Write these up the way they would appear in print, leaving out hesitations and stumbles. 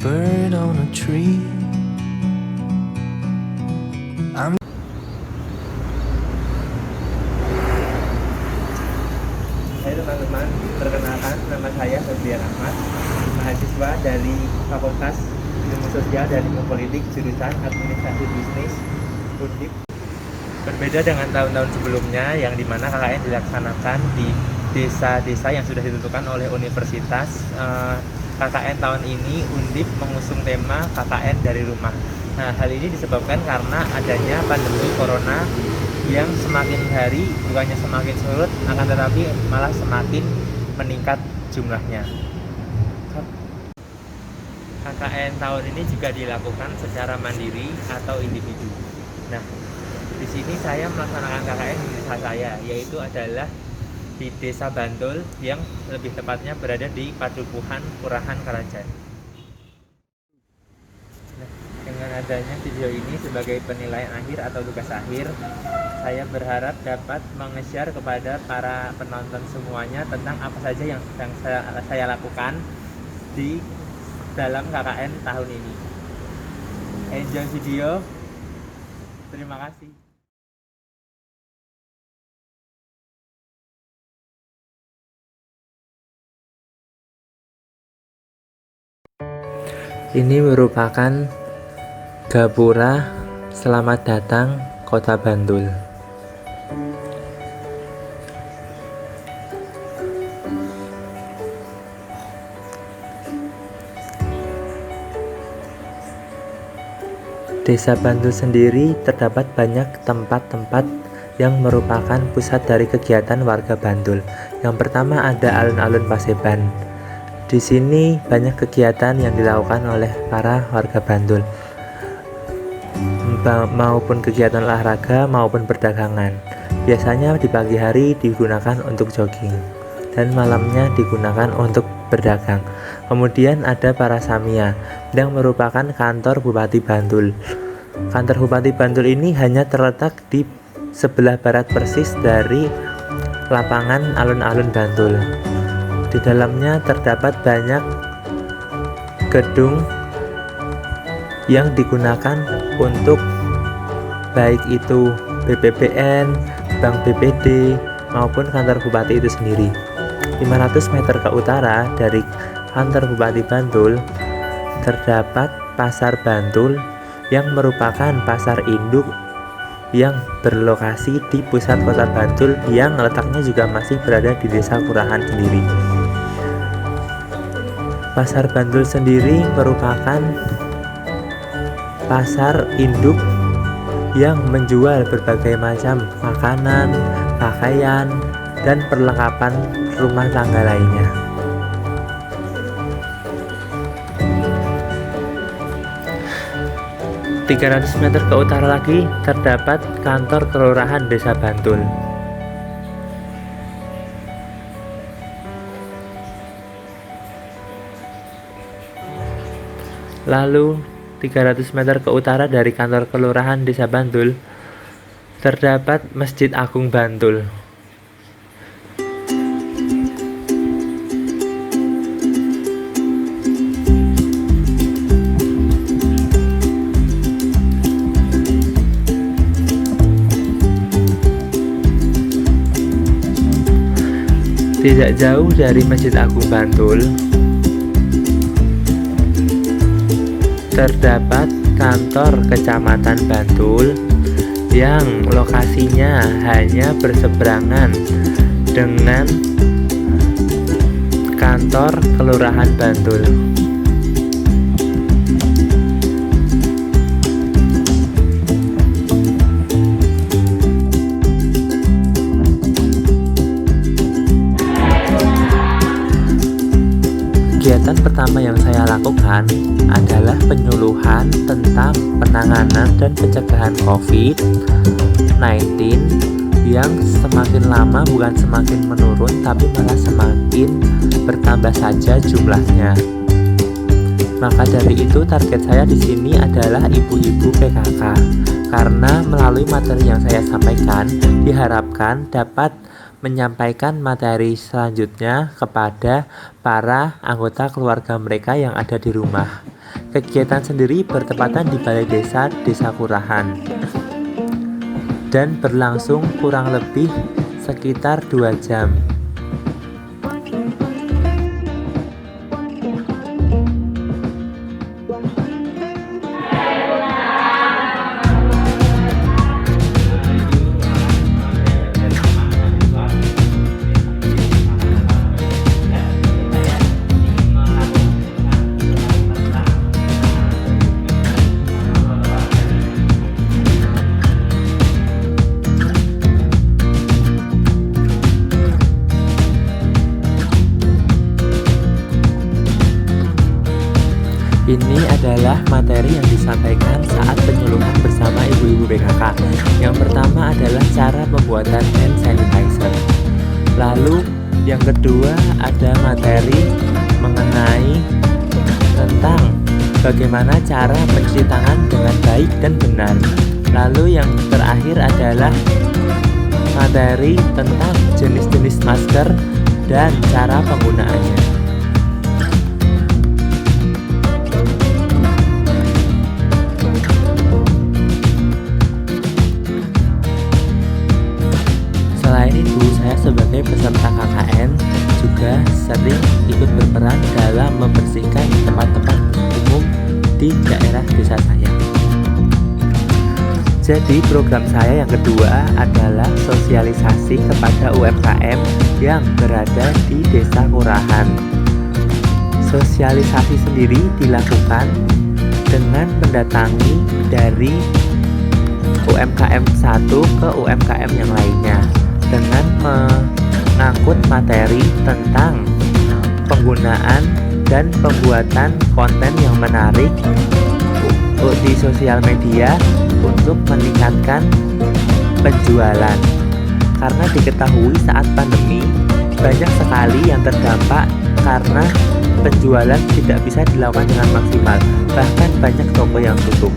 bird on a tree. I'm Hai teman-teman, perkenalkan nama saya Febrian Ahmad, mahasiswa dari Fakultas Ilmu Sosial dan Ilmu Politik jurusan Administrasi Bisnis Undip. Berbeda dengan tahun-tahun sebelumnya yang dimana KKN dilaksanakan di desa-desa yang sudah ditentukan oleh universitas, KKN tahun ini Undip mengusung tema KKN dari rumah. Nah, hal ini disebabkan karena adanya pandemi corona yang semakin hari bukannya semakin surut, akan tetapi malah semakin meningkat jumlahnya. KKN tahun ini juga dilakukan secara mandiri atau individu. Nah, di sini saya melaksanakan KKN di desa saya, yaitu adalah di Desa Bantul yang lebih tepatnya berada di Padukuhan Kurahan Karajan. Nah, dengan adanya video ini sebagai penilaian akhir atau tugas akhir, saya berharap dapat menge-share kepada para penonton semuanya tentang apa saja yang saya lakukan di dalam KKN tahun ini. Enjoy video. Terima kasih. Ini merupakan Gapura Selamat Datang Kota Bantul. Desa Bantul sendiri terdapat banyak tempat-tempat yang merupakan pusat dari kegiatan warga Bantul. Yang pertama ada alun-alun Paseban. Di sini banyak kegiatan yang dilakukan oleh para warga Bantul, maupun kegiatan olahraga maupun perdagangan. Biasanya di pagi hari digunakan untuk jogging dan malamnya digunakan untuk berdagang. Kemudian ada Parasamia yang merupakan kantor Bupati Bantul. Kantor Bupati Bantul ini hanya terletak di sebelah barat persis dari lapangan alun-alun Bantul. Di dalamnya terdapat banyak gedung yang digunakan untuk baik itu BPPN, Bank BPD maupun kantor bupati itu sendiri. 500 meter ke utara dari kantor Bupati Bantul terdapat Pasar Bantul yang merupakan pasar induk yang berlokasi di pusat kota Bantul yang letaknya juga masih berada di desa Kurahan sendiri. Pasar Bantul sendiri merupakan pasar induk yang menjual berbagai macam makanan, pakaian, dan perlengkapan rumah tangga lainnya. ...300 meter ke utara lagi terdapat kantor kelurahan Desa Bantul. Lalu 300 meter ke utara dari kantor kelurahan Desa Bantul terdapat Masjid Agung Bantul. Tidak jauh dari Masjid Agung Bantul terdapat kantor Kecamatan Bantul yang lokasinya hanya berseberangan dengan kantor Kelurahan Bantul. Kegiatan pertama yang saya lakukan adalah penyuluhan tentang penanganan dan pencegahan COVID-19 yang semakin lama bukan semakin menurun tapi malah semakin bertambah saja jumlahnya. Maka dari itu target saya di sini adalah ibu-ibu PKK, karena melalui materi yang saya sampaikan diharapkan dapat menyampaikan materi selanjutnya kepada para anggota keluarga mereka yang ada di rumah. Kegiatan sendiri bertepatan di Balai Desa Kurahan dan berlangsung kurang lebih sekitar 2 jam. Ini adalah materi yang disampaikan saat penyuluhan bersama ibu-ibu PKK. Yang pertama adalah cara pembuatan hand sanitizer. Lalu yang kedua ada materi mengenai tentang bagaimana cara mencuci tangan dengan baik dan benar. Lalu yang terakhir adalah materi tentang jenis-jenis masker dan cara penggunaannya. Selain itu, saya sebagai peserta KKN juga sering ikut berperan dalam membersihkan tempat-tempat umum di daerah desa saya. Jadi program saya yang kedua adalah sosialisasi kepada UMKM yang berada di Desa Kurahan. Sosialisasi sendiri dilakukan dengan mendatangi dari UMKM satu ke UMKM yang lainnya, dengan mengangkut materi tentang penggunaan dan pembuatan konten yang menarik di sosial media untuk meningkatkan penjualan. Karena diketahui saat pandemi banyak sekali yang terdampak karena penjualan tidak bisa dilakukan dengan maksimal, bahkan banyak toko yang tutup.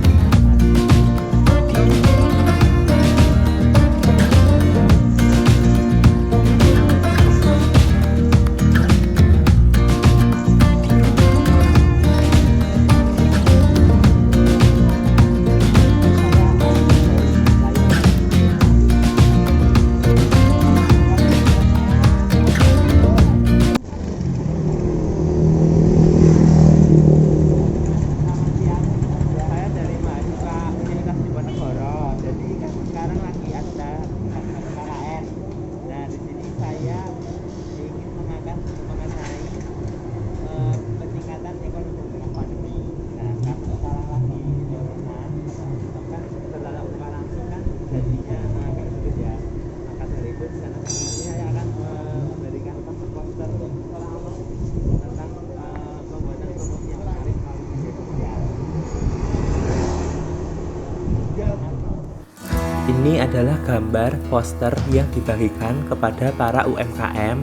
Ini adalah gambar poster yang dibagikan kepada para UMKM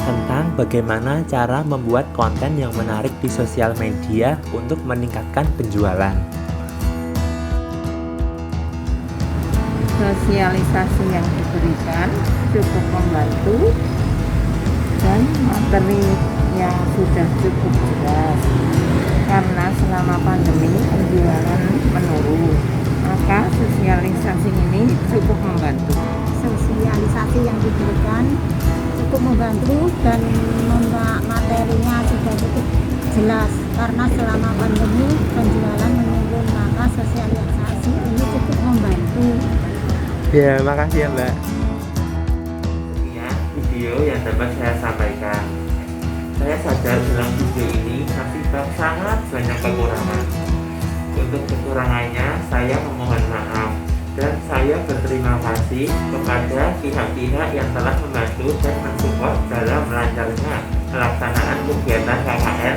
tentang bagaimana cara membuat konten yang menarik di sosial media untuk meningkatkan penjualan. Sosialisasi yang diberikan cukup membantu dan materi yang sudah cukup jelas, karena selama pandemi penjualan menurun, maka sosialisasi ini cukup membantu. Sosialisasi yang diberikan cukup membantu dan materinya sudah cukup jelas, karena selama pandemi penjualan menurun, maka sosialisasi ini cukup membantu. Ya, makasih ya Mbak. Sekian video yang dapat saya sampaikan. Saya sadar dalam video ini masih sangat banyak kekurangan. Untuk kekurangannya saya memohon maaf, dan saya berterima kasih kepada pihak-pihak yang telah membantu dan mensupport dalam lancarnya pelaksanaan kegiatan KKN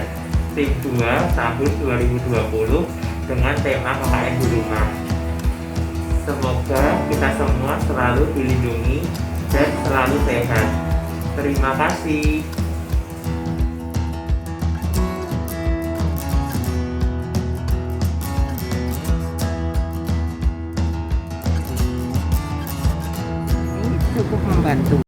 Tim 2 tahun 2020 dengan tema KKN di rumah. Semoga kita semua selalu dilindungi dan selalu sehat. Terima kasih. Ini cukup membantu.